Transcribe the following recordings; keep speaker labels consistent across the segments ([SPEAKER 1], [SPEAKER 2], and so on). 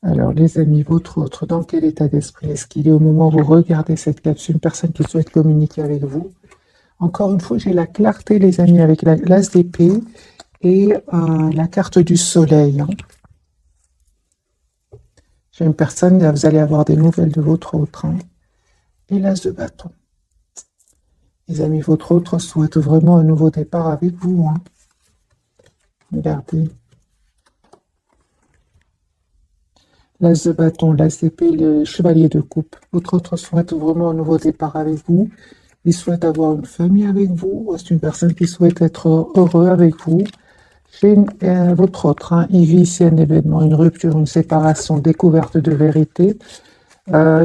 [SPEAKER 1] Alors, les amis, votre autre, dans quel état d'esprit est-ce qu'il est au moment où vous regardez cette capsule? Une personne qui souhaite communiquer avec vous. Encore une fois, j'ai la clarté, les amis, avec l'as d'épée et la carte du soleil, hein. J'ai une personne, là, vous allez avoir des nouvelles de votre autre, hein. Et l'as de bâton. Les amis, votre autre souhaite vraiment un nouveau départ avec vous, hein. Regardez. L'as de bâton, l'as d'épée, le chevalier de coupe. Votre autre souhaite vraiment un nouveau départ avec vous. Il souhaite avoir une famille avec vous. C'est une personne qui souhaite être heureux avec vous. Chez votre autre, hein, il vit ici un événement, une rupture, une séparation, découverte de vérité,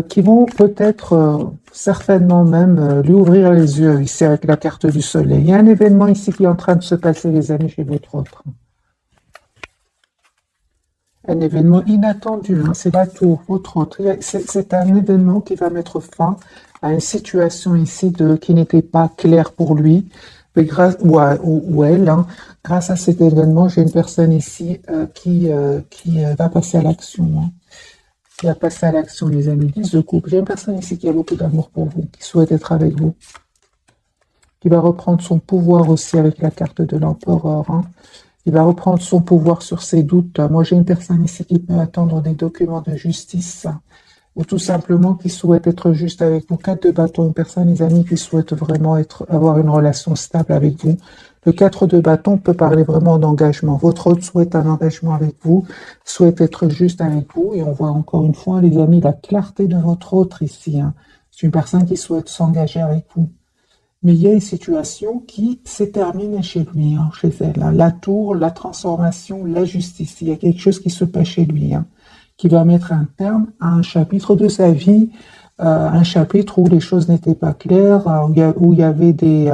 [SPEAKER 1] qui vont peut-être, certainement même, lui ouvrir les yeux ici avec la carte du soleil. Il y a un événement ici qui est en train de se passer, les amis, chez votre autre. Un événement inattendu, hein, c'est la tour, votre autre. C'est un événement qui va mettre fin à une situation ici qui n'était pas claire pour lui, mais ou elle, hein. Grâce à cet événement, j'ai une personne ici qui va passer à l'action, hein. Qui va passer à l'action, les amis. 10 de couple. J'ai une personne ici qui a beaucoup d'amour pour vous, qui souhaite être avec vous, qui va reprendre son pouvoir aussi avec la carte de l'empereur, hein. Il va reprendre son pouvoir sur ses doutes. Moi, j'ai une personne ici qui peut attendre des documents de justice, ou tout simplement qui souhaite être juste avec vous. 4 de bâton, une personne, les amis, qui souhaite vraiment avoir une relation stable avec vous. Le 4 de bâton peut parler vraiment d'engagement. Votre autre souhaite un engagement avec vous, souhaite être juste avec vous. Et on voit encore une fois, les amis, la clarté de votre autre ici, hein. C'est une personne qui souhaite s'engager avec vous. Mais il y a une situation qui s'est terminée chez lui, hein, chez elle, hein. La tour, la transformation, la justice. Il y a quelque chose qui se passe chez lui, hein, qui va mettre un terme à un chapitre de sa vie, un chapitre où les choses n'étaient pas claires, où il y avait des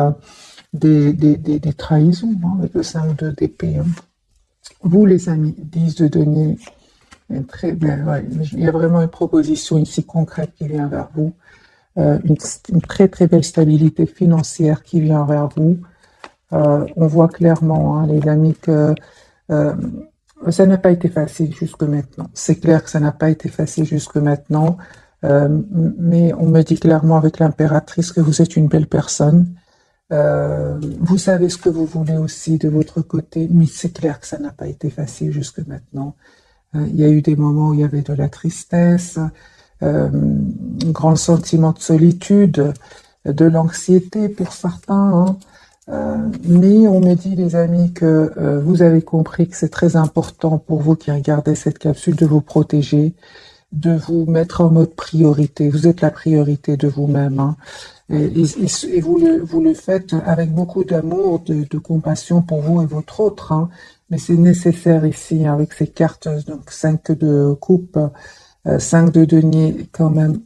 [SPEAKER 1] trahisons, hein, avec le 5 d'épée, hein. Vous, les amis, 10 de denier, très bien, ouais, il y a vraiment une proposition ici concrète qui vient vers vous. Une très très belle stabilité financière qui vient vers vous. On voit clairement, hein, les amis, que ça n'a pas été facile jusque maintenant. C'est clair que ça n'a pas été facile jusque maintenant, mais on me dit clairement avec l'impératrice que vous êtes une belle personne. Vous savez ce que vous voulez aussi de votre côté, mais c'est clair que ça n'a pas été facile jusque maintenant. Il y a eu des moments où il y avait de la tristesse, un grand sentiment de solitude, de l'anxiété pour certains, hein. Mais on me dit, les amis, que vous avez compris que c'est très important pour vous qui regardez cette capsule de vous protéger, de vous mettre en mode priorité. Vous êtes la priorité de vous-même, hein. Et vous le faites avec beaucoup d'amour, de compassion pour vous et votre autre, hein. Mais c'est nécessaire ici, hein, avec ces cartes, donc 5 de coupe, 5 de denier, quand même,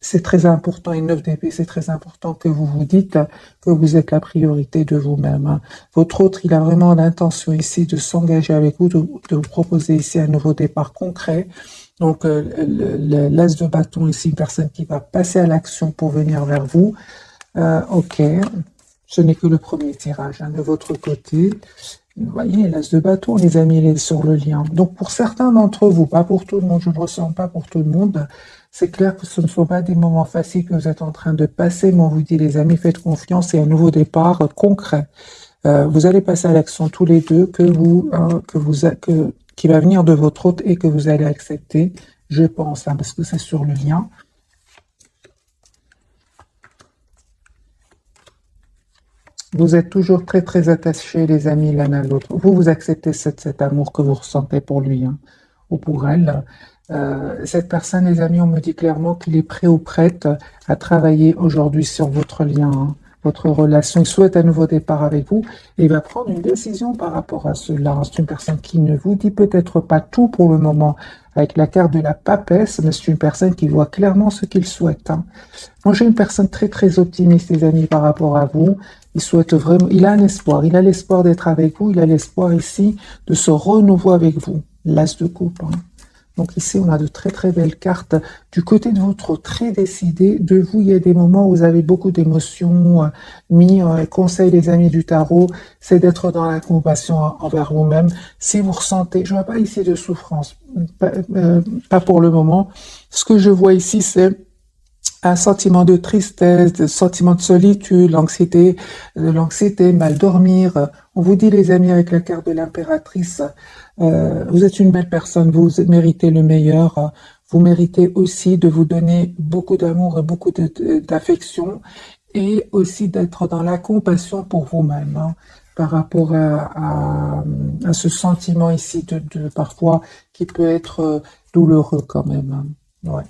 [SPEAKER 1] c'est très important, et 9 d'épée, c'est très important que vous vous dites que vous êtes la priorité de vous-même, hein. Votre autre, il a vraiment l'intention ici de s'engager avec vous, de vous proposer ici un nouveau départ concret. Donc, l'as de bâton ici, une personne qui va passer à l'action pour venir vers vous. Ok, ce n'est que le premier tirage, hein, de votre côté. Vous voyez, l'as de bâton, les amis, il est sur le lien. Donc, pour certains d'entre vous, pas pour tout le monde, je ne ressens pas pour tout le monde, c'est clair que ce ne sont pas des moments faciles que vous êtes en train de passer, mais on vous dit, les amis, faites confiance et un nouveau départ concret. Vous allez passer à l'action tous les deux, qui va venir de votre hôte et que vous allez accepter, je pense, hein, parce que c'est sur le lien. Vous êtes toujours très très attachés, les amis, l'un à l'autre. Vous acceptez cet amour que vous ressentez pour lui, hein, ou pour elle. Cette personne, les amis, on me dit clairement qu'il est prêt ou prête à travailler aujourd'hui sur votre lien, hein, votre relation. Il souhaite un nouveau départ avec vous et il va prendre une décision par rapport à cela. C'est une personne qui ne vous dit peut-être pas tout pour le moment avec la carte de la papesse, mais c'est une personne qui voit clairement ce qu'il souhaite, hein. Moi, j'ai une personne très très optimiste, les amis, par rapport à vous. Il souhaite vraiment, il a un espoir, il a l'espoir d'être avec vous, il a l'espoir ici de ce renouveau avec vous. L'as de coupe, hein. Donc ici, on a de très très belles cartes. Du côté de votre très décidé, de vous, il y a des moments où vous avez beaucoup d'émotions. Conseil des amis du tarot, c'est d'être dans la compassion envers vous-même. Si vous ressentez, je vois pas ici de souffrance, pas pour le moment. Ce que je vois ici, c'est un sentiment de tristesse, un sentiment de solitude, l'anxiété, mal dormir. On vous dit, les amis, avec la carte de l'impératrice, vous êtes une belle personne, vous méritez le meilleur. Vous méritez aussi de vous donner beaucoup d'amour et beaucoup d'affection et aussi d'être dans la compassion pour vous-même, hein, par rapport à ce sentiment ici de parfois qui peut être douloureux quand même, hein. Ouais.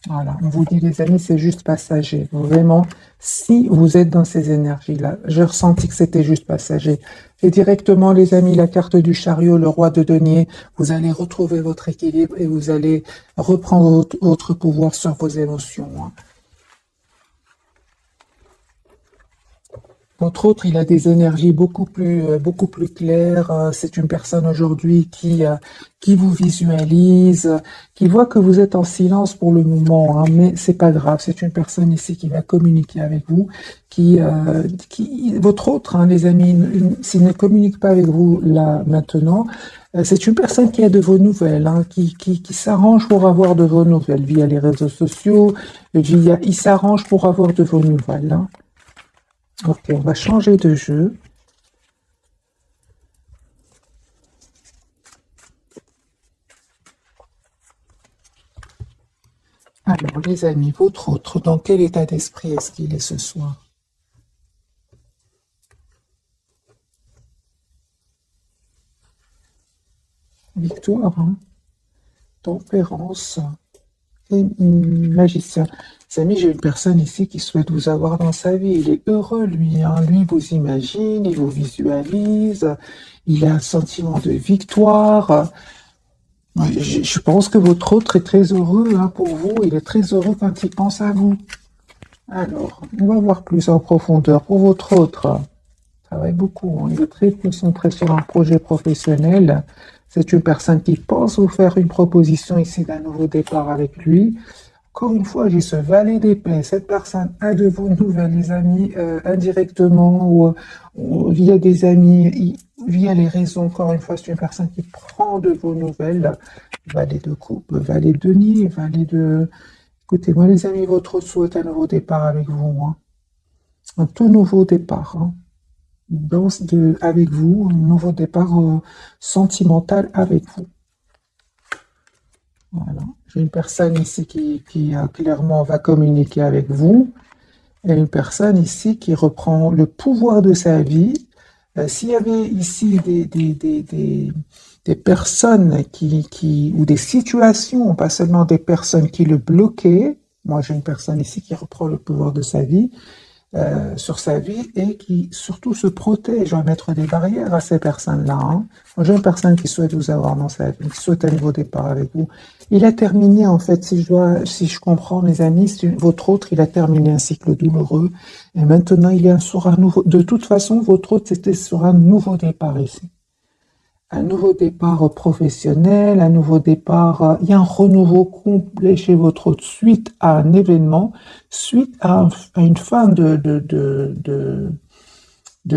[SPEAKER 1] Voilà, on vous dit les amis, c'est juste passager. Vraiment, si vous êtes dans ces énergies-là, j'ai ressenti que c'était juste passager. Et directement, les amis, la carte du chariot, le roi de denier, vous allez retrouver votre équilibre et vous allez reprendre votre pouvoir sur vos émotions, hein. Votre autre, il a des énergies beaucoup plus claires. C'est une personne aujourd'hui qui vous visualise, qui voit que vous êtes en silence pour le moment, hein, mais c'est pas grave. C'est une personne ici qui va communiquer avec vous, votre autre, hein, les amis, s'il ne communique pas avec vous là maintenant, c'est une personne qui a de vos nouvelles, hein, qui s'arrange pour avoir de vos nouvelles via les réseaux sociaux, il s'arrange pour avoir de vos nouvelles, hein. Ok, on va changer de jeu. Alors, les amis, votre autre, dans quel état d'esprit est-ce qu'il est ce soir? Victoire, hein, tempérance et magicien. Les amis, j'ai une personne ici qui souhaite vous avoir dans sa vie. Il est heureux, lui, hein. Lui, vous imagine, il vous visualise, il a un sentiment de victoire. Ouais, je pense que votre autre est très heureux, hein, pour vous. Il est très heureux quand il pense à vous. Alors, on va voir plus en profondeur. Pour votre autre, il travaille beaucoup, hein. Il est très concentré sur un projet professionnel. C'est une personne qui pense vous faire une proposition ici d'un nouveau départ avec lui. Encore une fois, j'ai ce valet d'épée. Cette personne a de vos nouvelles, les amis, indirectement ou via des amis, via les réseaux. Encore une fois, c'est une personne qui prend de vos nouvelles. Valet de coupe, valet de denier, valet de... Écoutez, moi, les amis, votre souhaite un nouveau départ avec vous, hein. Un tout nouveau départ, hein. Avec vous, un nouveau départ sentimental avec vous. Voilà. J'ai une personne ici qui clairement va communiquer avec vous et une personne ici qui reprend le pouvoir de sa vie. S'il y avait ici des personnes ou des situations, pas seulement des personnes qui le bloquaient, moi j'ai une personne ici qui reprend le pouvoir de sa vie, sur sa vie et qui surtout se protège, va mettre des barrières à ces personnes-là, hein. Moi, j'ai une personne qui souhaite vous avoir dans sa vie, qui souhaite un nouveau départ avec vous. Il a terminé, en fait, si je comprends, mes amis, votre autre, il a terminé un cycle douloureux et maintenant il est sur un nouveau. De toute façon, votre autre, c'était sur un nouveau départ ici. Un nouveau départ professionnel, un nouveau départ, il y a un renouveau complet chez votre autre suite à un événement, suite à une fin de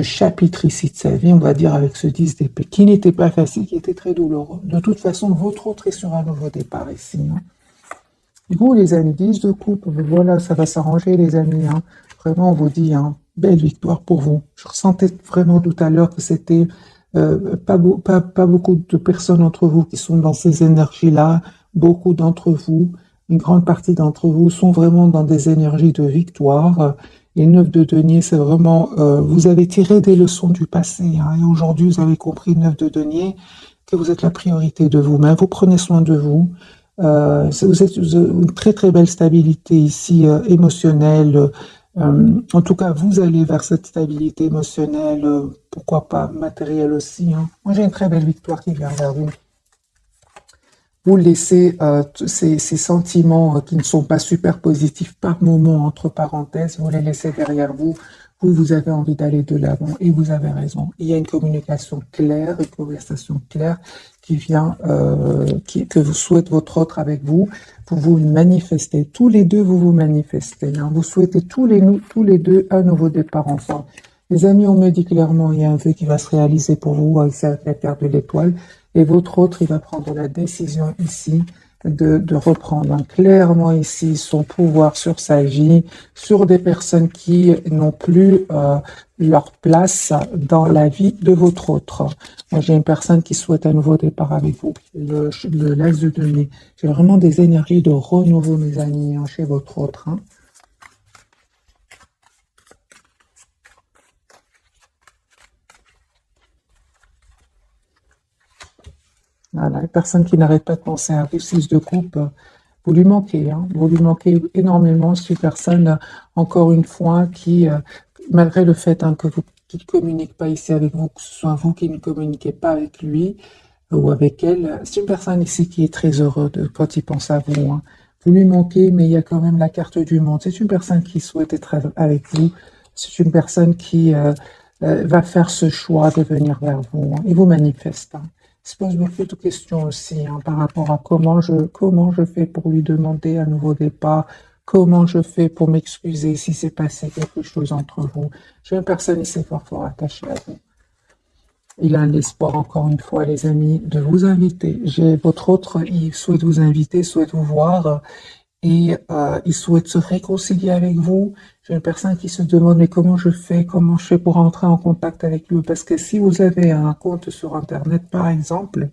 [SPEAKER 1] chapitre ici de sa vie, on va dire avec ce 10 d'épée, qui n'était pas facile, qui était très douloureux. De toute façon, votre autre est sur un nouveau départ ici, hein. Vous, les amis, 10 de coupe, voilà, ça va s'arranger, les amis, hein. Vraiment, on vous dit, hein, belle victoire pour vous. Je ressentais vraiment tout à l'heure que c'était pas beaucoup de personnes entre vous qui sont dans ces énergies-là. Beaucoup d'entre vous, une grande partie d'entre vous sont vraiment dans des énergies de victoire. Les 9 de denier, c'est vraiment, vous avez tiré des leçons du passé, hein, et aujourd'hui, vous avez compris, 9 de denier, que vous êtes la priorité de vous-même. Vous prenez soin de vous. Vous êtes une très très belle stabilité ici, émotionnelle. En tout cas, vous allez vers cette stabilité émotionnelle, pourquoi pas matérielle aussi, hein. Moi, j'ai une très belle victoire qui vient vers vous. Vous laissez ces sentiments qui ne sont pas super positifs par moment, entre parenthèses, vous les laissez derrière vous. vous avez envie d'aller de l'avant et vous avez raison. Il y a une communication claire, une conversation claire qui vient, que vous souhaite votre autre avec vous. Vous manifestez. Tous les deux, vous manifestez. Hein. Vous souhaitez tous les deux un nouveau départ ensemble. Les amis, on me dit clairement, il y a un vœu qui va se réaliser pour vous avec la carte de l'étoile. Et votre autre, il va prendre la décision ici de reprendre clairement ici son pouvoir sur sa vie, sur des personnes qui n'ont plus leur place dans la vie de votre autre. Moi, j'ai une personne qui souhaite un nouveau départ avec vous, l'as de denier. J'ai vraiment des énergies de renouveau, mes amis, hein, chez votre autre. Hein. Voilà, une personne qui n'arrête pas de penser à vous, 6 de coupe, vous lui manquez, hein, vous lui manquez énormément. C'est une personne, encore une fois, qui, malgré le fait hein, qu'il ne communique pas ici avec vous, que ce soit vous qui ne communiquez pas avec lui ou avec elle, c'est une personne ici qui est très heureuse quand il pense à vous. Hein. Vous lui manquez, mais il y a quand même la carte du monde. C'est une personne qui souhaite être avec vous. C'est une personne qui va faire ce choix de venir vers vous. Hein, et vous manifeste. Hein. Il se pose beaucoup de questions aussi hein, par rapport à comment je fais pour lui demander un nouveau départ, comment je fais pour m'excuser si c'est passé quelque chose entre vous. J'ai une personne qui s'est fort attachée à vous. Il a l'espoir, encore une fois, les amis, de vous inviter. J'ai votre autre, il souhaite vous inviter, souhaite vous voir et il souhaite se réconcilier avec vous. J'ai une personne qui se demande mais comment je fais pour entrer en contact avec lui, parce que si vous avez un compte sur internet par exemple,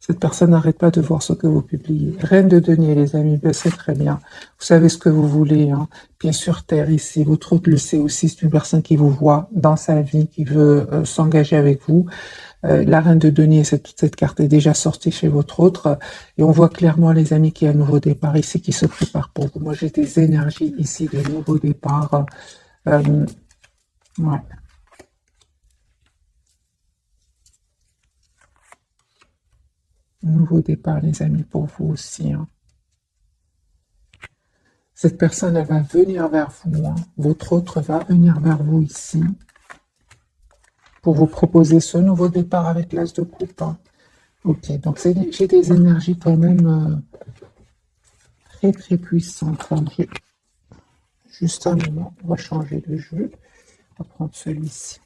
[SPEAKER 1] cette personne n'arrête pas de voir ce que vous publiez. Reine de denier les amis, ben c'est très bien, vous savez ce que vous voulez, hein. Pied sur terre ici, votre autre le sait aussi, c'est une personne qui vous voit dans sa vie, qui veut s'engager avec vous. La reine de denier, cette carte est déjà sortie chez votre autre. Et on voit clairement, les amis, qu'il y a un nouveau départ ici qui se prépare pour vous. Moi, j'ai des énergies ici de nouveau départ. Ouais. Nouveau départ, les amis, pour vous aussi. Hein. Cette personne, elle va venir vers vous. Hein. Votre autre va venir vers vous ici. Pour vous proposer ce nouveau départ avec l'as de coupe. Hein. Ok, donc j'ai des énergies quand même très puissantes. Hein. Juste un moment, on va changer de jeu. On va prendre celui-ci.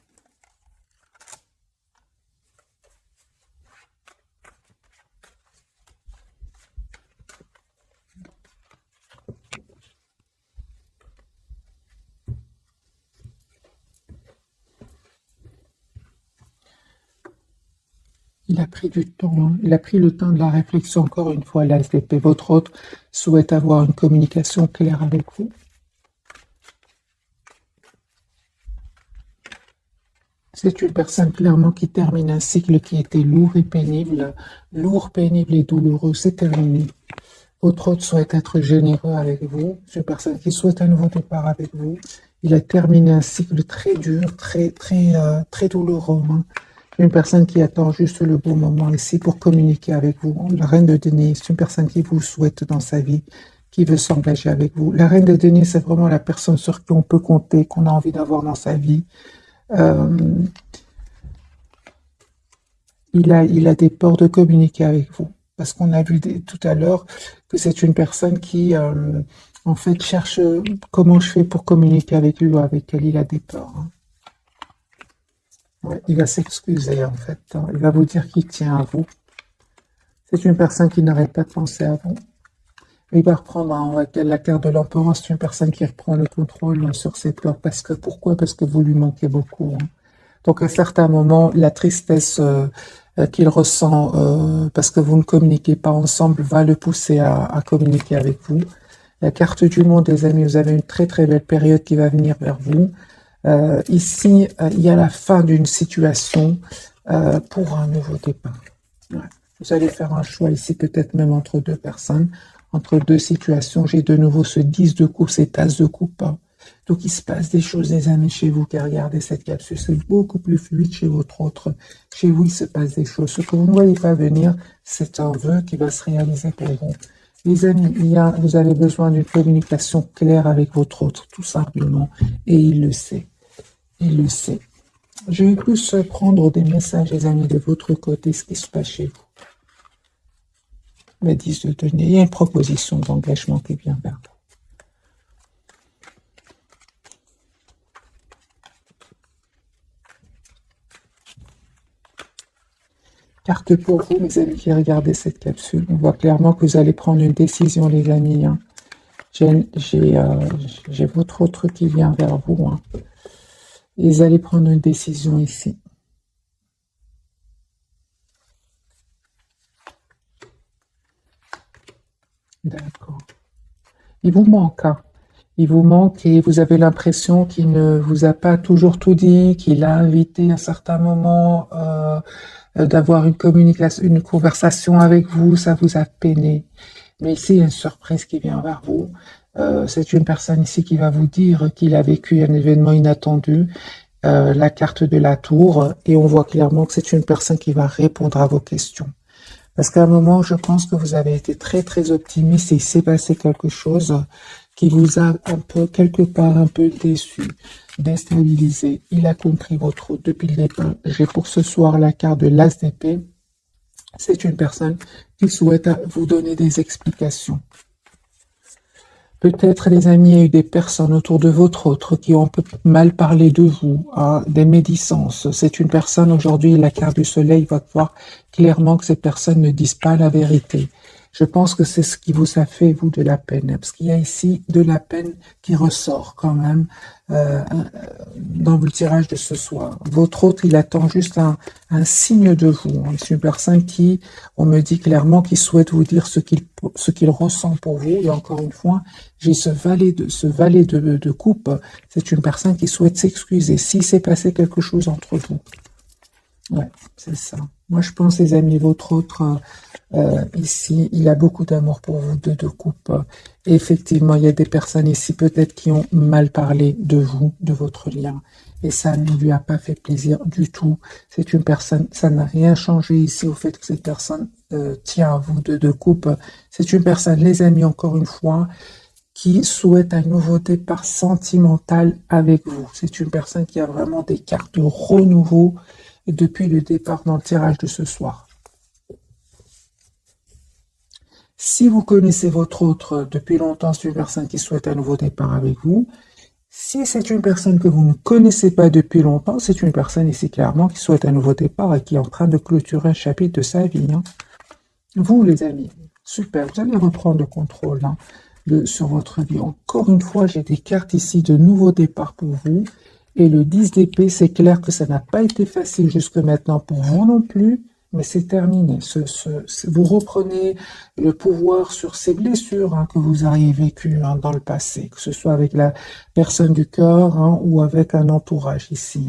[SPEAKER 1] Il a pris du temps, hein. Il a pris le temps de la réflexion, encore une fois, l'as d'épée. Votre autre souhaite avoir une communication claire avec vous. C'est une personne clairement qui termine un cycle qui était lourd, pénible et douloureux. C'est terminé. Votre autre souhaite être généreux avec vous. C'est une personne qui souhaite un nouveau départ avec vous. Il a terminé un cycle très dur, très douloureux. Hein. Une personne qui attend juste le bon moment ici pour communiquer avec vous. La reine de denier, c'est une personne qui vous souhaite dans sa vie, qui veut s'engager avec vous. La reine de denier, c'est vraiment la personne sur qui on peut compter, qu'on a envie d'avoir dans sa vie. Il a des peurs de communiquer avec vous. Parce qu'on a vu tout à l'heure que c'est une personne qui, en fait, cherche comment je fais pour communiquer avec lui ou avec elle. Il a des peurs. Hein. Ouais, il va s'excuser, en fait. Hein. Il va vous dire qu'il tient à vous. C'est une personne qui n'arrête pas de penser à vous. Il va reprendre hein, la carte de l'empereur. C'est une personne qui reprend le contrôle hein, sur ses peurs. Pourquoi? Parce que vous lui manquez beaucoup. Hein. Donc, à certains moments, la tristesse qu'il ressent parce que vous ne communiquez pas ensemble va le pousser à communiquer avec vous. La carte du monde, les amis, vous avez une très belle période qui va venir vers vous. Ici, il y a la fin d'une situation pour un nouveau départ. Ouais. Vous allez faire un choix ici, peut-être même entre deux personnes, entre deux situations. J'ai de nouveau ce 10 de coupe, cette as de coupe. Hein. Donc, il se passe des choses, les amis, chez vous, qui regardez cette capsule. C'est beaucoup plus fluide chez votre autre. Chez vous, il se passe des choses. Ce que vous ne voyez pas venir, c'est un vœu qui va se réaliser pour vous. Les amis, vous avez besoin d'une communication claire avec votre autre, tout simplement. Et il le sait. il le sait. Je vais plus prendre des messages, les amis, de votre côté, ce qui se passe chez vous. La 10 de denier, il y a une proposition d'engagement qui vient vers vous. Carte pour vous, mes amis qui regardez cette capsule. On voit clairement que vous allez prendre une décision, les amis. Hein. J'ai votre autre qui vient vers vous. Hein. Et vous allez prendre une décision ici. D'accord. Il vous manque. Hein. Il vous manque et vous avez l'impression qu'il ne vous a pas toujours tout dit, qu'il a invité à un certain moment d'avoir une communication, une conversation avec vous, ça vous a peiné. Mais ici, il y a une surprise qui vient vers vous. C'est une personne ici qui va vous dire qu'il a vécu un événement inattendu, la carte de la tour, et on voit clairement que c'est une personne qui va répondre à vos questions. Parce qu'à un moment, je pense que vous avez été très très optimiste et il s'est passé quelque chose qui vous a un peu, quelque part, un peu déçu, déstabilisé. Il a compris votre route depuis le départ. J'ai pour ce soir la carte de l'As d'épée. C'est une personne qui souhaite vous donner des explications. Peut-être, les amis, il y a eu des personnes autour de votre autre qui ont un peu mal parlé de vous, hein, des médisances. C'est une personne, aujourd'hui, la carte du soleil va voir clairement que ces personnes ne disent pas la vérité. Je pense que c'est ce qui vous a fait, vous, de la peine. Parce qu'il y a ici de la peine qui ressort quand même dans le tirage de ce soir. Votre autre, il attend juste un signe de vous. C'est une personne qui, on me dit clairement, qui souhaite vous dire ce qu'il ressent pour vous. Et encore une fois, j'ai ce valet de coupe. C'est une personne qui souhaite s'excuser s'il s'est passé quelque chose entre vous. Ouais, c'est ça. Moi, je pense, les amis, votre autre, ici, il a beaucoup d'amour pour vous, de coupe. Et effectivement, il y a des personnes ici, peut-être, qui ont mal parlé de vous, de votre lien. Et ça ne lui a pas fait plaisir du tout. C'est une personne, ça n'a rien changé ici au fait que cette personne tient à vous, de coupe. C'est une personne, les amis, encore une fois, qui souhaite un nouveau départ sentimental avec vous. C'est une personne qui a vraiment des cartes de renouveau depuis le départ dans le tirage de ce soir. Si vous connaissez votre autre depuis longtemps, c'est une personne qui souhaite un nouveau départ avec vous. Si c'est une personne que vous ne connaissez pas depuis longtemps, c'est une personne ici clairement qui souhaite un nouveau départ et qui est en train de clôturer un chapitre de sa vie. Hein. Vous, les amis, super, vous allez reprendre le contrôle sur votre vie. Encore une fois, j'ai des cartes ici de nouveau départ pour vous. Et le 10 d'épée, c'est clair que ça n'a pas été facile jusque maintenant pour vous non plus, mais c'est terminé. Vous reprenez le pouvoir sur ces blessures que vous auriez vécues dans le passé, que ce soit avec la personne du cœur ou avec un entourage ici.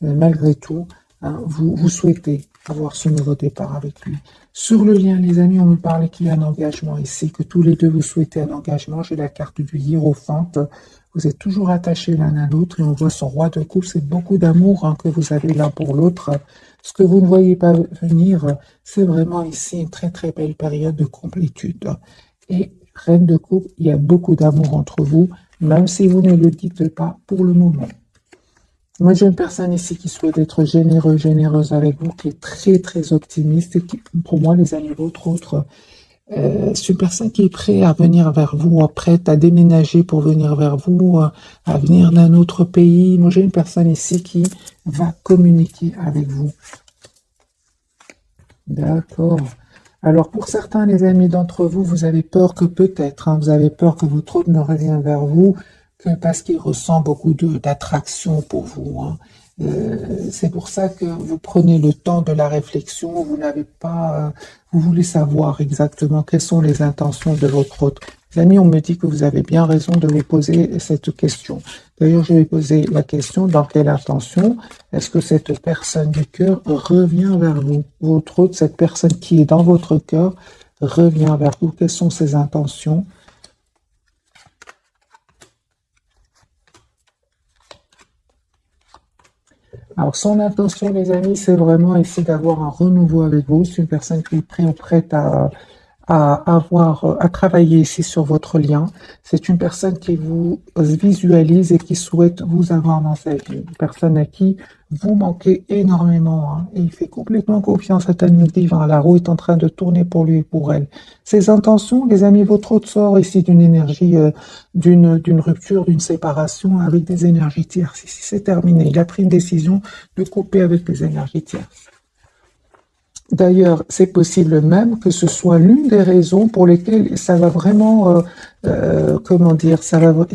[SPEAKER 1] Malgré tout, vous souhaitez avoir ce nouveau départ avec lui. Sur le lien, les amis, on me parlait qu'il y a un engagement ici, que tous les deux vous souhaitez un engagement. J'ai la carte du hiérophante. Vous êtes toujours attachés l'un à l'autre et on voit son roi de coupe. C'est beaucoup d'amour que vous avez l'un pour l'autre. Ce que vous ne voyez pas venir, c'est vraiment ici une très très belle période de complétude. Et reine de coupe, il y a beaucoup d'amour entre vous, même si vous ne le dites pas pour le moment. Moi, j'ai une personne ici qui souhaite être généreux, généreuse avec vous, qui est très très optimiste et qui, pour moi, les amis, votre autre, c'est une personne qui est prête à venir vers vous, prête à déménager pour venir vers vous, à venir d'un autre pays. Moi, j'ai une personne ici qui va communiquer avec vous. D'accord. Alors, pour certains, les amis d'entre vous, vous avez peur que peut-être, vous avez peur que votre autre ne revienne vers vous, que parce qu'il ressent beaucoup d'attraction pour vous. C'est pour ça que vous prenez le temps de la réflexion, vous n'avez pas, vous voulez savoir exactement quelles sont les intentions de votre autre. Les amis, on me dit que vous avez bien raison de vous poser cette question. D'ailleurs, je vais poser la question, dans quelle intention est-ce que cette personne du cœur revient vers vous? Votre autre, cette personne qui est dans votre cœur, revient vers vous. Quelles sont ses intentions? Alors, son intention, les amis, c'est vraiment essayer d'avoir un renouveau avec vous. C'est une personne qui est prête à travailler ici sur votre lien. C'est une personne qui vous visualise et qui souhaite vous avoir dans sa vie. Une personne à qui vous manquez énormément, hein. Et il fait complètement confiance à tel divin. La roue est en train de tourner pour lui et pour elle. Ses intentions, les amis, votre autre sort ici d'une énergie, d'une rupture, d'une séparation avec des énergies tierces. Ici, c'est terminé. Il a pris une décision de couper avec les énergies tierces. D'ailleurs, c'est possible même que ce soit l'une des raisons pour lesquelles ça va vraiment, comment dire,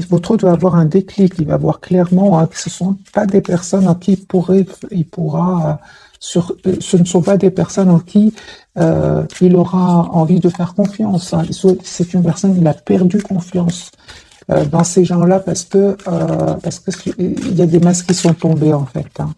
[SPEAKER 1] votre autre va avoir un déclic, il va voir clairement, hein, que ce sont pas des personnes en qui il pourra, ce ne sont pas des personnes en qui il aura envie de faire confiance, hein. C'est une personne, il a perdu confiance dans ces gens-là parce que il y a des masques qui sont tombés en fait, hein.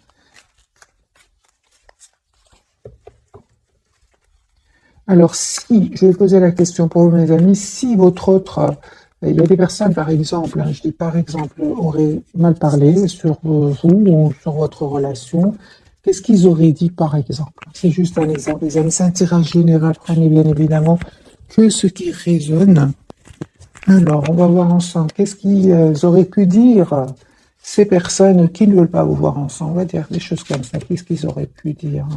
[SPEAKER 1] Alors, si, je vais poser la question pour vous, mes amis, si votre autre, il y a des personnes, par exemple, hein, je dis par exemple, auraient mal parlé sur vous ou sur votre relation, qu'est-ce qu'ils auraient dit, par exemple? C'est juste un exemple, les amis, c'est un tirage général, prenez bien évidemment que ce qui résonne. Alors, on va voir ensemble, qu'est-ce qu'ils auraient pu dire, ces personnes qui ne veulent pas vous voir ensemble, on va dire des choses comme ça, qu'est-ce qu'ils auraient pu dire?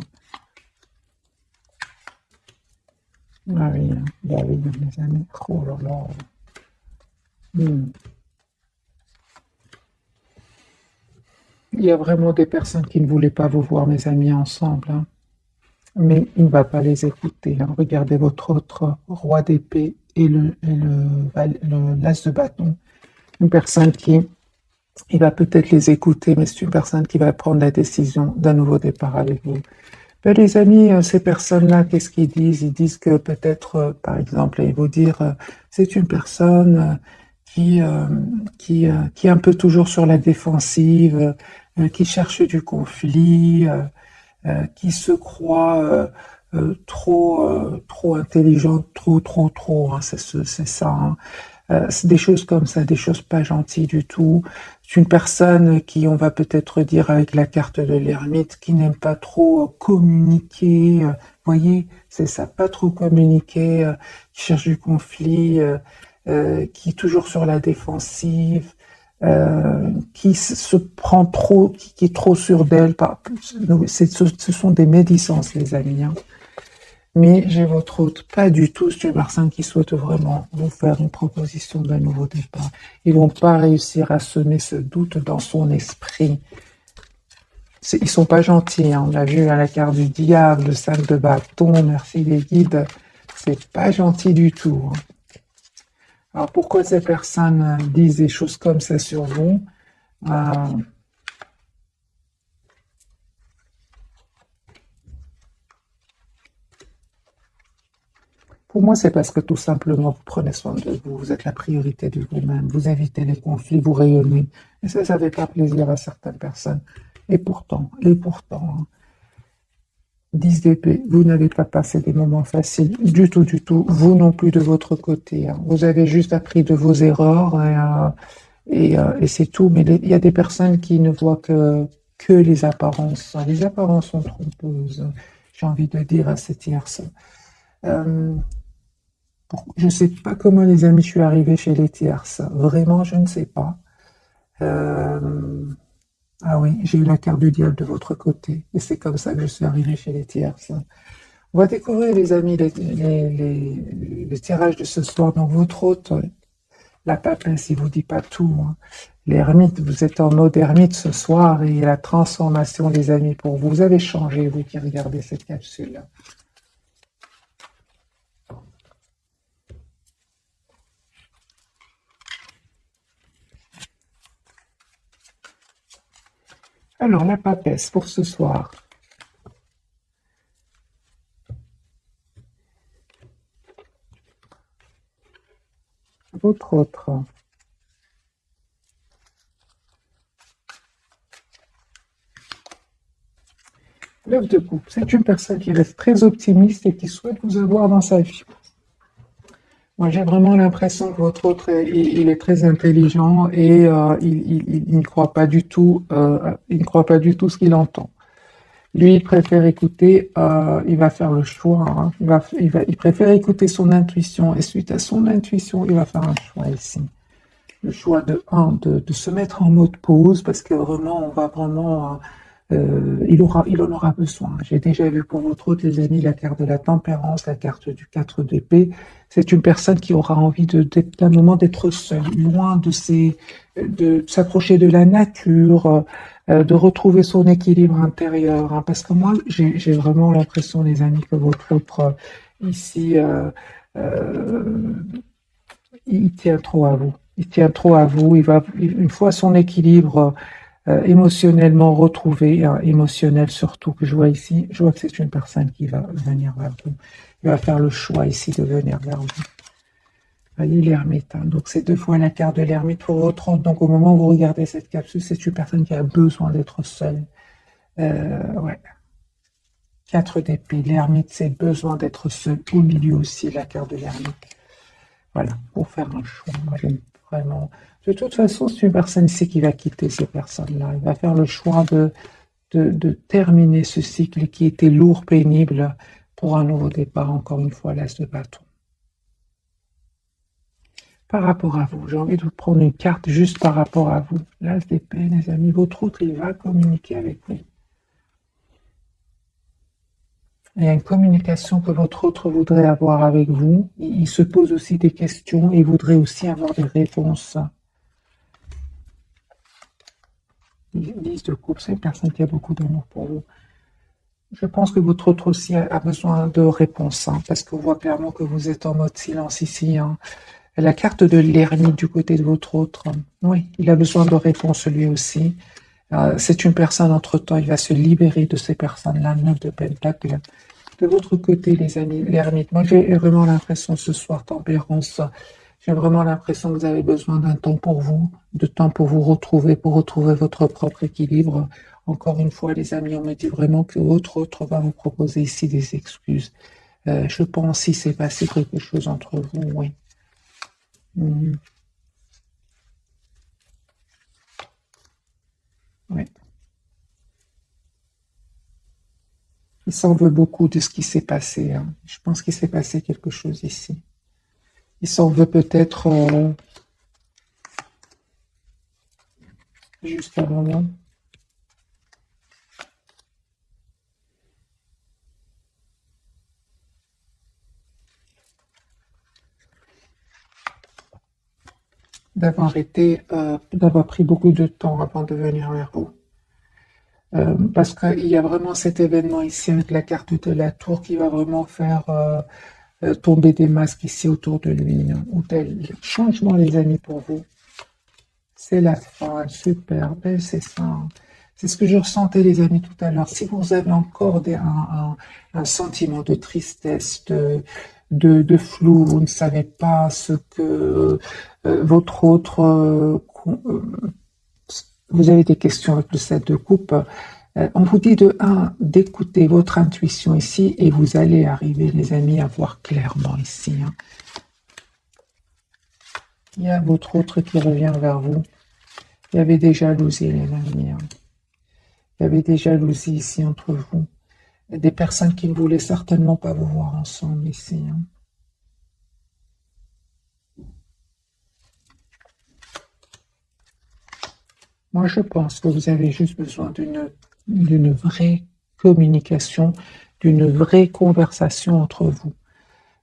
[SPEAKER 1] Ah oui, hein. Bah oui, mes amis. Oh là là. Hmm. Il y a vraiment des personnes qui ne voulaient pas vous voir, mes amis, ensemble, hein. Mais il ne va pas les écouter, hein. Regardez votre autre roi d'épée et l'as de bâton. Une personne qui, il va peut-être les écouter, mais c'est une personne qui va prendre la décision d'un nouveau départ avec vous. Ben, les amis, ces personnes-là, qu'est-ce qu'ils disent? Ils disent que peut-être, par exemple, ils vont dire, c'est une personne qui, euh, qui est un peu toujours sur la défensive, qui cherche du conflit, qui se croit trop intelligente, trop, hein, c'est ça, hein. C'est des choses comme ça, des choses pas gentilles du tout. C'est une personne qui, on va peut-être dire avec la carte de l'ermite, qui n'aime pas trop communiquer. Voyez, c'est ça, pas trop communiquer, qui cherche du conflit, qui est toujours sur la défensive, qui se prend trop, qui est trop sûre d'elle. Ce sont des médisances, les amis, hein. Mais j'ai votre hôte, pas du tout, c'est une personne qui souhaite vraiment vous faire une proposition d'un nouveau départ. Ils vont pas réussir à semer ce doute dans son esprit. Ils sont pas gentils, hein. On a vu à la carte du diable, le 5 de bâton, merci les guides, c'est pas gentil du tout, hein. Alors pourquoi ces personnes disent des choses comme ça sur vous? Euh, Pour moi, c'est parce que tout simplement, vous prenez soin de vous, vous êtes la priorité de vous-même, vous évitez les conflits, vous rayonnez. Et ça fait pas plaisir à certaines personnes. Et pourtant, hein, 10 d'épée, vous n'avez pas passé des moments faciles du tout. Vous non plus de votre côté, hein. Vous avez juste appris de vos erreurs et c'est tout. Mais il y a des personnes qui ne voient que les apparences. Les apparences sont trompeuses, j'ai envie de dire à ces tierces. Euh, je ne sais pas comment, les amis, je suis arrivée chez les tierces. Vraiment, je ne sais pas. Euh, ah oui, j'ai eu la carte du diable de votre côté. Et c'est comme ça que je suis arrivée chez les tierces. On va découvrir, les amis, les tirages de ce soir. Donc, votre hôte, la papesse, il vous dit pas tout, hein. L'ermite, vous êtes en mode ermite ce soir et la transformation, les amis, pour vous. Vous avez changé, vous qui regardez cette capsule. Alors, la papesse pour ce soir. Votre autre. L'œuf de coupe, c'est une personne qui reste très optimiste et qui souhaite vous avoir dans sa vie. Moi, j'ai vraiment l'impression que votre autre, il est très intelligent et il ne croit pas du tout, il ne croit pas du tout ce qu'il entend. Lui, il préfère écouter, il va faire le choix, hein. Il préfère écouter son intuition, et suite à son intuition, il va faire un choix ici. Le choix de se mettre en mode pause, parce que vraiment, on va vraiment, il en aura besoin. J'ai déjà vu pour votre autre, les amis, la carte de la tempérance, la carte du 4 d'épée. C'est une personne qui aura envie d'un moment d'être seule, loin de s'approcher de la nature, de retrouver son équilibre intérieur, hein. Parce que moi, j'ai vraiment l'impression, les amis, que votre autre, ici, euh, il tient trop à vous. Il tient trop à vous. Une fois son équilibre émotionnellement retrouvé, hein, émotionnel surtout que je vois ici, je vois que c'est une personne qui va venir vers vous. Il va faire le choix ici de venir vers vous. Voyez l'ermite, hein. Donc c'est deux fois la carte de l'ermite pour votre autre. Donc au moment où vous regardez cette capsule, c'est une personne qui a besoin d'être seule. Ouais. 4 d'épée. L'ermite, c'est besoin d'être seul. Au milieu aussi, la carte de l'ermite. Voilà, pour faire un choix. Vraiment. De toute façon, c'est une personne ici qui va quitter ces personnes-là. Il va faire le choix de terminer ce cycle qui était lourd, pénible, pour un nouveau départ, encore une fois, l'as de bâton. Par rapport à vous, j'ai envie de vous prendre une carte juste par rapport à vous. L'as d'épée, les amis, votre autre, il va communiquer avec vous. Il y a une communication que votre autre voudrait avoir avec vous. Il se pose aussi des questions et voudrait aussi avoir des réponses. 10 de coupe, c'est une personne qui a beaucoup d'amour pour vous. Je pense que votre autre aussi a besoin de réponses, hein, parce qu'on voit clairement que vous êtes en mode silence ici, hein. La carte de l'ermite du côté de votre autre, oui, il a besoin de réponses lui aussi. C'est une personne, entre-temps, il va se libérer de ces personnes-là, 9 de pentacle. De votre côté, les amis, l'ermite, moi j'ai vraiment l'impression ce soir, tempérance, j'ai vraiment l'impression que vous avez besoin d'un temps pour vous, de temps pour retrouver votre propre équilibre. Encore une fois, les amis, on me dit vraiment que votre autre va vous proposer ici des excuses. Je pense qu'il s'est passé quelque chose entre vous, oui. Oui. Il s'en veut beaucoup de ce qui s'est passé, hein. Je pense qu'il s'est passé quelque chose ici. Il s'en veut peut-être juste un moment. D'avoir pris beaucoup de temps avant de venir vers vous. Parce qu'il y a vraiment cet événement ici avec la carte de la tour qui va vraiment faire tomber des masques ici autour de lui, hein. Ou tel changement, les amis, pour vous. C'est la fin, super, ben, c'est ça, hein. C'est ce que je ressentais, les amis, tout à l'heure. Si vous avez encore un sentiment de tristesse, de flou, vous ne savez pas ce que votre autre... vous avez des questions avec le 7 de coupe. On vous dit de 1, d'écouter votre intuition ici et vous allez arriver, les amis, à voir clairement ici, hein. Il y a votre autre qui revient vers vous. Il y avait des jalousies, les amis, hein. Il y avait des jalousies ici entre vous. Des personnes qui ne voulaient certainement pas vous voir ensemble ici, hein. Moi, je pense que vous avez juste besoin d'une vraie communication, d'une vraie conversation entre vous.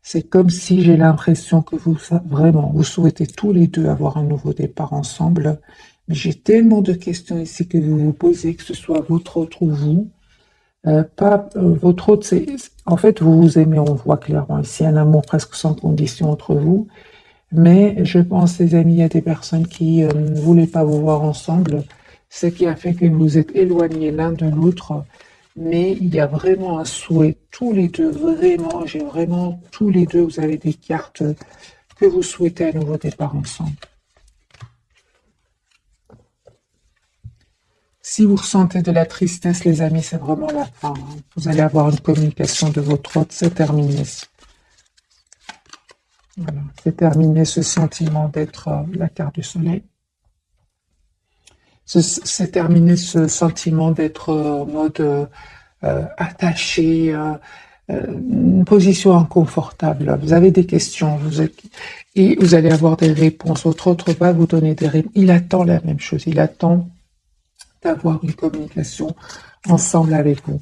[SPEAKER 1] C'est comme si j'ai l'impression que vraiment, vous souhaitez tous les deux avoir un nouveau départ ensemble. Mais j'ai tellement de questions ici que vous vous posez, que ce soit votre autre ou vous. Pas votre autre, en fait, vous vous aimez, on voit clairement ici un amour presque sans condition entre vous. Mais je pense, les amis, il y a des personnes qui ne voulaient pas vous voir ensemble, ce qui a fait que vous vous êtes éloignés l'un de l'autre. Mais il y a vraiment un souhait, tous les deux, vraiment, j'ai vraiment, tous les deux, vous avez des cartes que vous souhaitez un nouveau départ ensemble. Si vous ressentez de la tristesse, les amis, c'est vraiment la fin, hein. Vous allez avoir une communication de votre autre, c'est terminé. Voilà, c'est terminé ce sentiment d'être la carte du soleil. C'est terminé ce sentiment d'être en mode attaché, une position inconfortable. Vous avez des questions, et vous allez avoir des réponses. Votre autre va vous donner des réponses. Il attend la même chose. Il attend d'avoir une communication ensemble avec vous.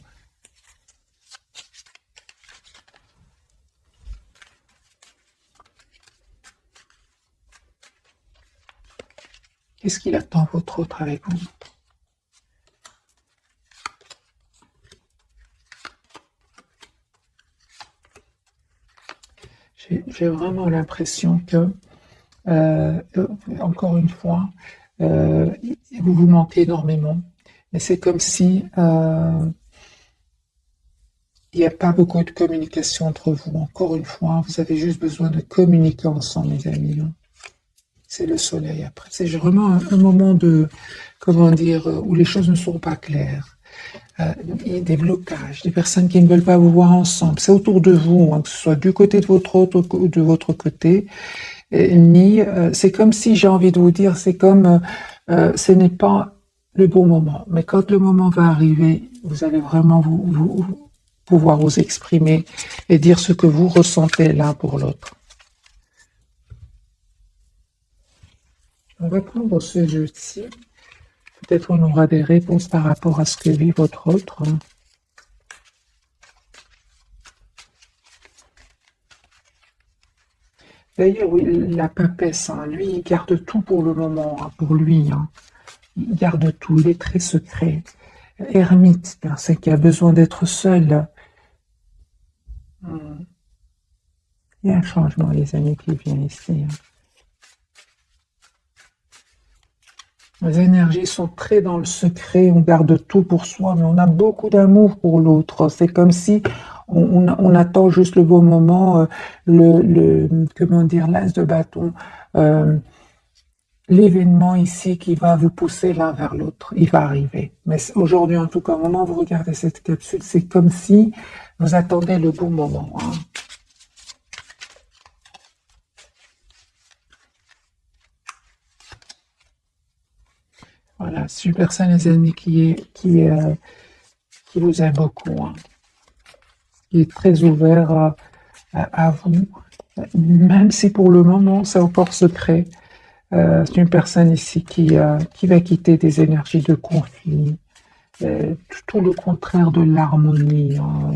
[SPEAKER 1] Qu'est-ce qu'il attend, votre autre, avec vous? J'ai vraiment l'impression que, encore une fois, vous vous manquez énormément. Mais c'est comme si il n'y a pas beaucoup de communication entre vous. Encore une fois, vous avez juste besoin de communiquer ensemble, mes amis. C'est le soleil après. C'est vraiment un moment de, comment dire, où les choses ne sont pas claires. Il y a des blocages, des personnes qui ne veulent pas vous voir ensemble. C'est autour de vous, hein, que ce soit du côté de votre autre ou de votre côté. C'est comme si, j'ai envie de vous dire, c'est comme, ce n'est pas le bon moment. Mais quand le moment va arriver, vous allez vraiment pouvoir vous exprimer et dire ce que vous ressentez l'un pour l'autre. On va prendre ce jeu-ci. Peut-être on aura des réponses par rapport à ce que vit votre autre. D'ailleurs, oui, la papesse, hein, lui, il garde tout pour le moment, hein, pour lui. Hein. Il garde tout, il est très secret. Ermite, personne qui a besoin d'être seul. Il y a un changement, les amis, qui vient ici. Hein. Les énergies sont très dans le secret, on garde tout pour soi, mais on a beaucoup d'amour pour l'autre. C'est comme si on attend juste le bon moment, comment dire, l'as de bâton, l'événement ici qui va vous pousser l'un vers l'autre. Il va arriver. Mais aujourd'hui, en tout cas, au moment où vous regardez cette capsule, c'est comme si vous attendez le bon moment. Hein. Voilà, c'est une personne, les amis, qui vous aime beaucoup, hein, qui est très ouvert à vous, même si pour le moment c'est encore secret. C'est une personne ici qui va quitter des énergies de conflit, tout le contraire de l'harmonie. Hein.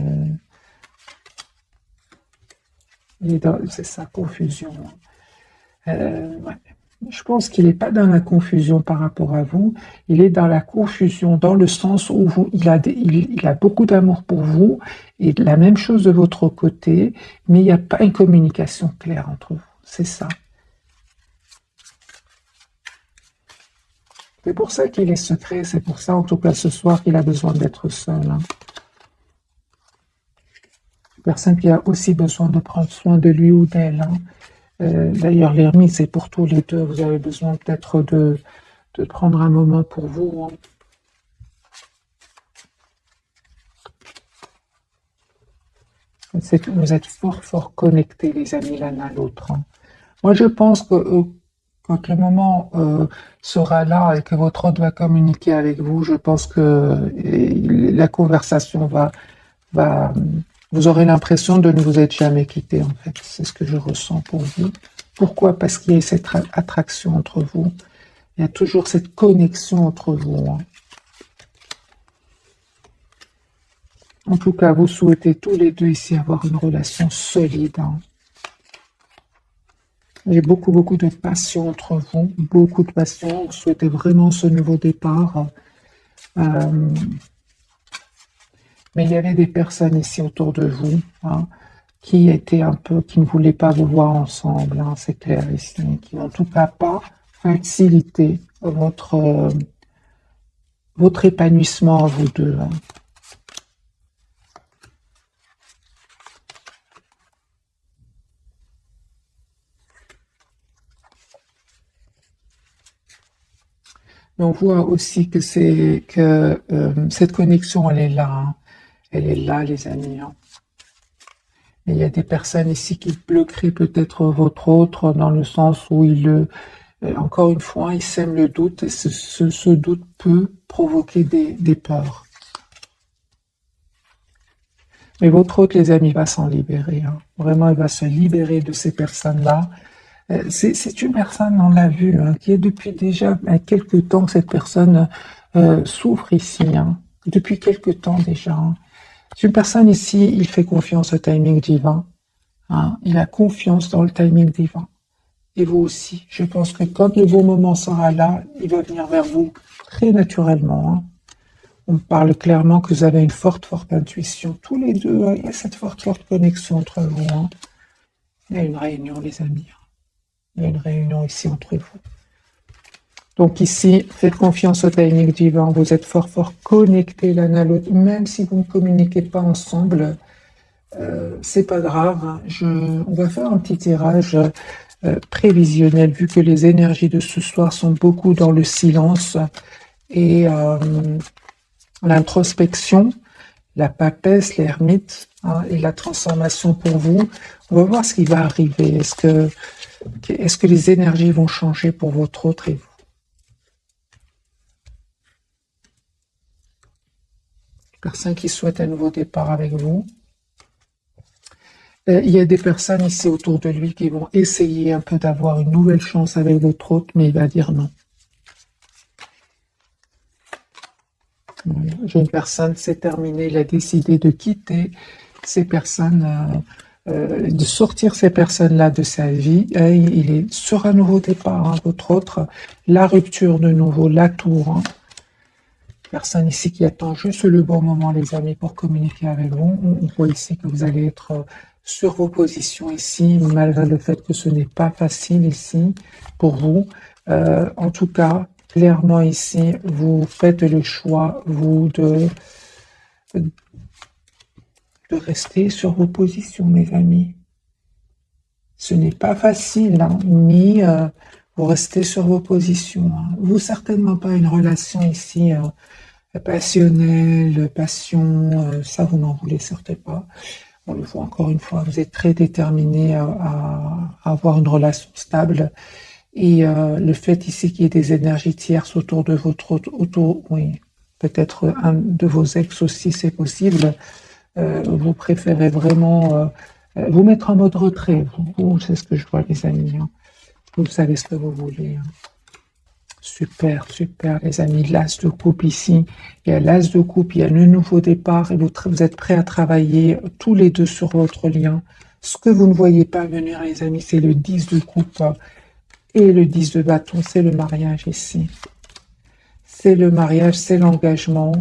[SPEAKER 1] C'est sa confusion. Ouais. Je pense qu'il n'est pas dans la confusion par rapport à vous, il est dans la confusion dans le sens où il a beaucoup d'amour pour vous, et la même chose de votre côté, mais il n'y a pas une communication claire entre vous, c'est ça. C'est pour ça qu'il est secret, c'est pour ça en tout cas ce soir qu'il a besoin d'être seul. Hein. Personne qui a aussi besoin de prendre soin de lui ou d'elle. Hein. D'ailleurs, l'ermite, c'est pour tous les deux. Vous avez besoin peut-être de prendre un moment pour vous. Hein. Vous êtes fort connectés, les amis, l'un à l'autre. Hein. Moi, je pense que quand le moment sera là et que votre autre va communiquer avec vous, je pense que la conversation va vous aurez l'impression de ne vous être jamais quitté, en fait. C'est ce que je ressens pour vous. Pourquoi? Parce qu'il y a cette attraction entre vous. Il y a toujours cette connexion entre vous. Hein. En tout cas, vous souhaitez tous les deux ici avoir une relation solide. Hein. J'ai beaucoup de passion entre vous. Beaucoup de passion. Vous souhaitez vraiment ce nouveau départ. Mais il y avait des personnes ici autour de vous, hein, qui ne voulaient pas vous voir ensemble, hein, c'est clair ici, qui n'ont en tout cas pas facilité votre épanouissement à vous deux. Hein. Mais on voit aussi que cette connexion, elle est là. Hein. Elle est là, les amis. Hein. Et il y a des personnes ici qui bloqueraient peut-être votre autre dans le sens où encore une fois, il sème le doute et ce doute peut provoquer des peurs. Et votre autre, les amis, va s'en libérer, hein. Vraiment, il va se libérer de ces personnes-là. C'est une personne, on l'a vu, hein, qui est depuis déjà quelques temps, cette personne souffre ici, hein, depuis quelques temps déjà, hein. C'est une personne ici, il fait confiance au timing divin, hein, il a confiance dans le timing divin. Et vous aussi, je pense que quand le bon moment sera là, il va venir vers vous très naturellement, hein. On parle clairement que vous avez une forte, forte intuition. Tous les deux, hein, il y a cette forte, forte connexion entre vous, hein. Il y a une réunion, les amis. Il y a une réunion ici entre vous. Donc ici, faites confiance au timing divin. Vous êtes fort, fort connectés l'un à l'autre. Même si vous ne communiquez pas ensemble, c'est pas grave, hein. On va faire un petit tirage prévisionnel, vu que les énergies de ce soir sont beaucoup dans le silence et l'introspection, la papesse, l'ermite, hein, et la transformation pour vous. On va voir ce qui va arriver. Est-ce que les énergies vont changer pour votre autre et vous? Personne qui souhaite un nouveau départ avec vous. Il y a des personnes ici autour de lui qui vont essayer un peu d'avoir une nouvelle chance avec votre autre, mais il va dire non. Voilà. J'ai une personne, c'est terminé, il a décidé de quitter ces personnes, de sortir ces personnes-là de sa vie. Et il est sur un nouveau départ, hein, votre autre, la rupture de nouveau, la tour, hein. Personne ici qui attend juste le bon moment, les amis, pour communiquer avec vous. On voit ici que vous allez être sur vos positions ici, malgré le fait que ce n'est pas facile ici pour vous. En tout cas, clairement ici, vous faites le choix, vous, de rester sur vos positions, mes amis. Ce n'est pas facile, hein, mais vous restez sur vos positions, hein. Vous, certainement pas une relation ici passionnelle, passion, ça vous n'en voulez certes pas. On le voit encore une fois, vous êtes très déterminé à avoir une relation stable. Et le fait ici qu'il y ait des énergies tierces autour de oui, peut-être un de vos ex aussi, c'est possible. Vous préférez vraiment vous mettre en mode retrait. C'est ce que je vois, les amis, hein. Vous savez ce que vous voulez, hein. Super, super, les amis. L'as de coupe ici. Il y a l'as de coupe, il y a le nouveau départ et vous êtes prêts à travailler tous les deux sur votre lien. Ce que vous ne voyez pas venir, les amis, c'est le 10 de coupe et le 10 de bâton, c'est le mariage ici. C'est le mariage, c'est l'engagement.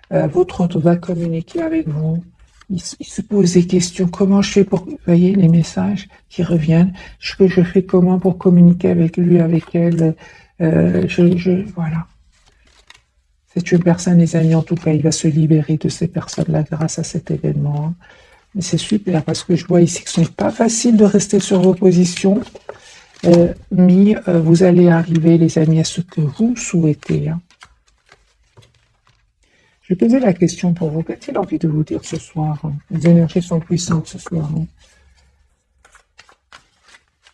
[SPEAKER 1] Votre autre va communiquer avec vous. Il se pose des questions. Comment je fais pour... Vous voyez les messages qui reviennent. Je fais comment pour communiquer avec lui, avec elle. Voilà. C'est une personne, les amis, en tout cas, il va se libérer de ces personnes-là grâce à cet événement, hein. Mais c'est super parce que je vois ici que ce n'est pas facile de rester sur vos positions. Mais vous allez arriver, les amis, à ce que vous souhaitez, hein. Je vais poser la question pour vous. Qu'a-t-il envie de vous dire ce soir, hein? Les énergies sont puissantes ce soir, hein.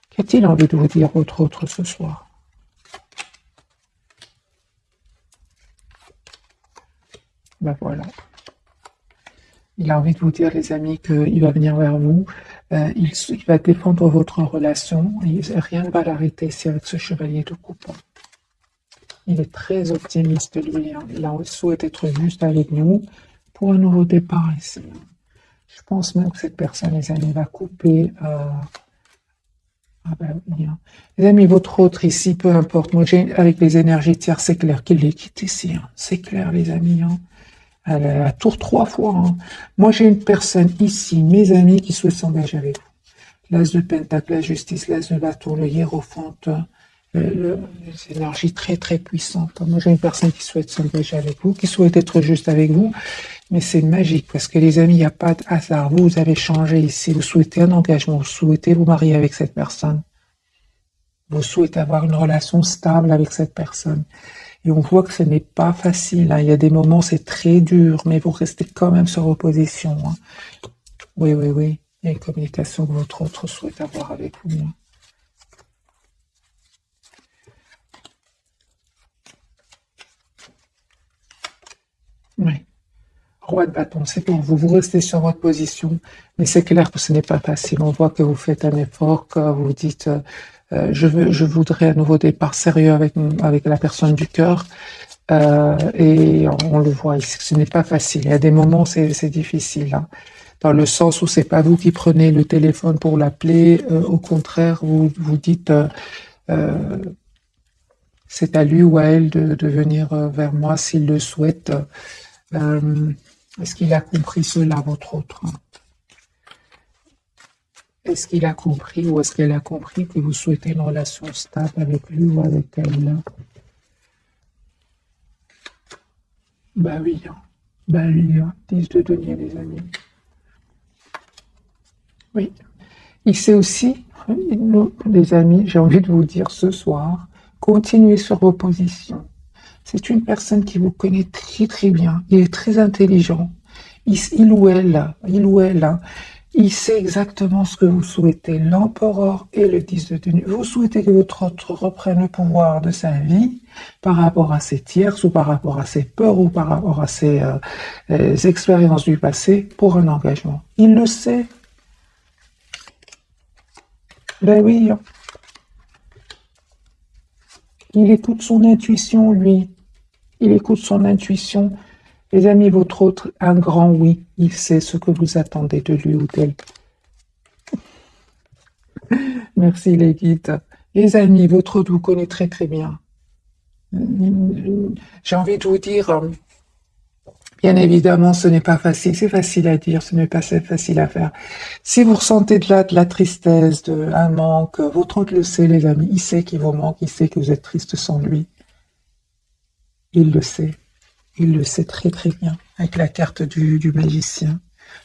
[SPEAKER 1] Qu'a-t-il envie de vous dire autre ce soir? Ben voilà. Il a envie de vous dire, les amis, qu'il va venir vers vous. Il va défendre votre relation. Et rien ne va l'arrêter ici avec ce chevalier de coupe. Il est très optimiste, lui, hein. Il souhaite être juste avec nous pour un nouveau départ ici. Je pense même que cette personne, les amis, va couper. Ah ben oui, hein. Les amis, votre autre ici, peu importe. Moi, avec les énergies tierces, c'est clair qu'il les quitte ici, hein. C'est clair, les amis, hein. Elle a la tour 3 fois, hein. Moi, j'ai une personne ici, mes amis, qui souhaitent s'engager avec vous. L'as de pentacle, la justice, l'as de bâton, le hiérophante, les énergies très, très puissantes. Moi, j'ai une personne qui souhaite s'engager avec vous, qui souhaite être juste avec vous. Mais c'est magique parce que les amis, il n'y a pas de hasard. Vous avez changé ici. Vous souhaitez un engagement. Vous souhaitez vous marier avec cette personne. Vous souhaitez avoir une relation stable avec cette personne. Et on voit que ce n'est pas facile, hein. Il y a des moments, c'est très dur, mais vous restez quand même sur vos positions, hein. Oui, oui, oui. Il y a une communication que votre autre souhaite avoir avec vous, hein. Oui. roi de bâton, c'est pour vous. Vous restez sur votre position, mais c'est clair que ce n'est pas facile. On voit que vous faites un effort, que vous dites je voudrais un nouveau départ sérieux avec la personne du cœur. Et on le voit ici, ce n'est pas facile. Il y a des moments c'est difficile, hein, dans le sens où c'est pas vous qui prenez le téléphone pour l'appeler. Au contraire, vous dites c'est à lui ou à elle de venir vers moi s'il le souhaite. Est-ce qu'il a compris cela, votre autre? Est-ce qu'il a compris ou est-ce qu'elle a compris que vous souhaitez une relation stable avec lui ou avec elle? Bah oui, hein. Bah oui, hein. 10 de denier, les amis. Oui. Il sait aussi, nous, les amis, j'ai envie de vous dire ce soir, continuez sur vos positions. C'est une personne qui vous connaît très très bien. Il est très intelligent. Il ou elle, hein, il sait exactement ce que vous souhaitez. L'empereur et le 10 de denier. Vous souhaitez que votre autre reprenne le pouvoir de sa vie par rapport à ses tierces ou par rapport à ses peurs ou par rapport à ses expériences du passé pour un engagement. Il le sait. Ben oui, hein. Il écoute son intuition, lui. Il écoute son intuition. Les amis, votre autre, un grand oui. Il sait ce que vous attendez de lui ou d'elle. Merci les guides. Les amis, votre autre vous connaît très très bien. J'ai envie de vous dire, bien évidemment, ce n'est pas facile. C'est facile à dire, ce n'est pas facile à faire. Si vous ressentez de la tristesse, un manque, votre autre le sait, les amis. Il sait qu'il vous manque, il sait que vous êtes triste sans lui. Il le sait. Il le sait très très bien, avec la carte du magicien.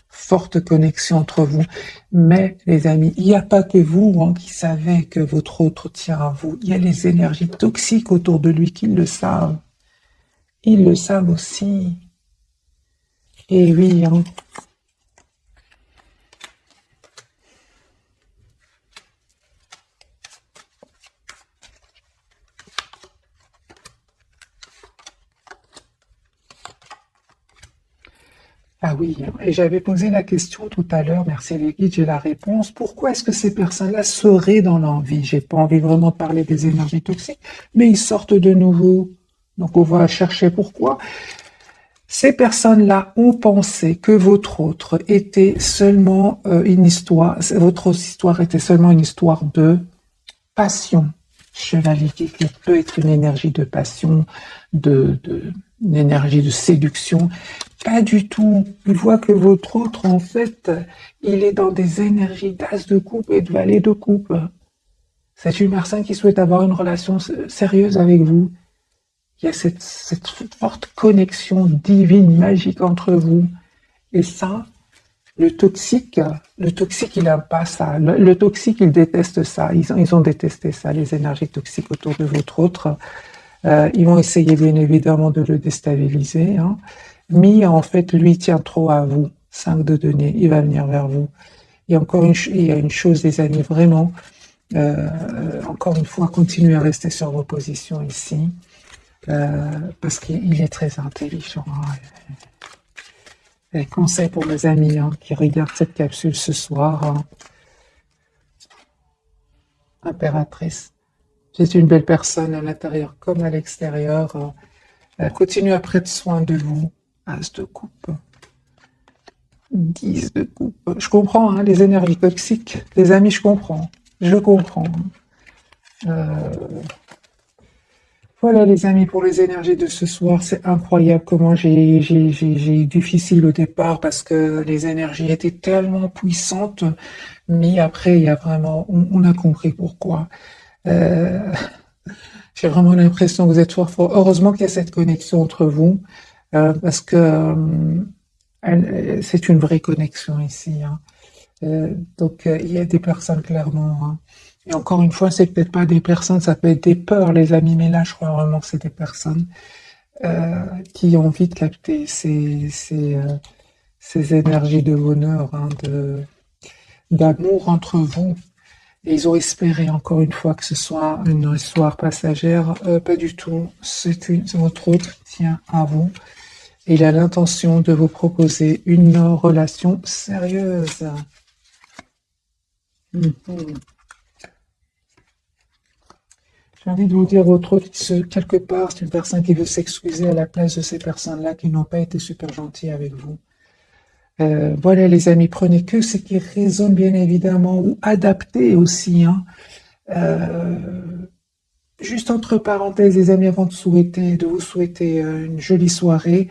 [SPEAKER 1] Forte connexion entre vous. Mais, les amis, il n'y a pas que vous hein, qui savez que votre autre tient à vous. Il y a les énergies toxiques autour de lui qui le savent. Ils le savent aussi. Et oui, hein. Ah oui, et j'avais posé la question tout à l'heure, merci les guides, j'ai la réponse. Pourquoi est-ce que ces personnes-là seraient dans l'envie? J'ai pas envie vraiment de parler des énergies toxiques, mais ils sortent de nouveau. Donc on va chercher pourquoi. Ces personnes-là ont pensé que votre autre était seulement une histoire, votre histoire était seulement une histoire de passion. Chevalier qui peut être une énergie de passion, une énergie de séduction. Pas du tout. Il voit que votre autre, en fait, il est dans des énergies d'as de coupe et de valet de coupe. C'est une personne qui souhaite avoir une relation sérieuse avec vous. Il y a cette forte connexion divine, magique entre vous. Et ça, le toxique, il n'aime pas ça. Le toxique, il déteste ça. Ils ont détesté ça, les énergies toxiques autour de votre autre. Ils vont essayer, bien évidemment, de le déstabiliser. Hein. Mais en fait, lui tient trop à vous. 5 de denier, il va venir vers vous. Et encore il y a une chose, les amis, vraiment, encore une fois, continuez à rester sur vos positions ici. Parce qu'il est très intelligent. Et conseil pour mes amis hein, qui regardent cette capsule ce soir. Hein. Impératrice, c'est une belle personne à l'intérieur comme à l'extérieur. Continue à prendre soin de vous. As de coupe. 10 de coupe. Je comprends hein, les énergies toxiques. Les amis, je comprends. Je comprends. Voilà les amis pour les énergies de ce soir, c'est incroyable comment j'ai eu difficile au départ parce que les énergies étaient tellement puissantes, mais après il y a vraiment, on a compris pourquoi. Euh, j'ai vraiment l'impression que vous êtes fort. Heureusement qu'il y a cette connexion entre vous parce que c'est une vraie connexion ici. Hein. Donc il y a des personnes clairement. Hein, et encore une fois, c'est peut-être pas des personnes, ça peut être des peurs, les amis, mais là, je crois vraiment que c'est des personnes qui ont envie de capter ces énergies de bonheur, hein, d'amour entre vous. Et ils ont espéré, encore une fois, que ce soit une histoire passagère. Pas du tout. C'est votre autre qui tient à vous. Et il a l'intention de vous proposer une relation sérieuse. Mhm. J'ai envie de vous dire autre chose, quelque part, c'est une personne qui veut s'excuser à la place de ces personnes-là qui n'ont pas été super gentilles avec vous. Voilà les amis, prenez que ce qui résonne bien évidemment, ou adaptez aussi, hein. Juste entre parenthèses, les amis, avant de vous souhaiter une jolie soirée,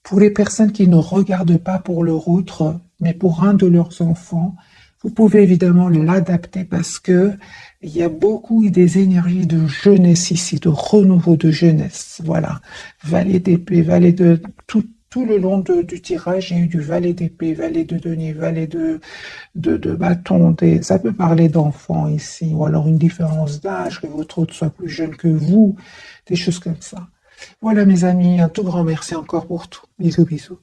[SPEAKER 1] pour les personnes qui ne regardent pas pour leur autre, mais pour un de leurs enfants, vous pouvez évidemment l'adapter parce que il y a beaucoup des énergies de jeunesse ici, de renouveau de jeunesse. Voilà. Valet d'épée, valet de tout le long du tirage, il y a eu du valet d'épée, valet de denier, valet de bâton. Ça peut parler d'enfants ici, ou alors une différence d'âge, que votre autre soit plus jeune que vous, des choses comme ça. Voilà mes amis, un tout grand merci encore pour tout. Bisous, bisous.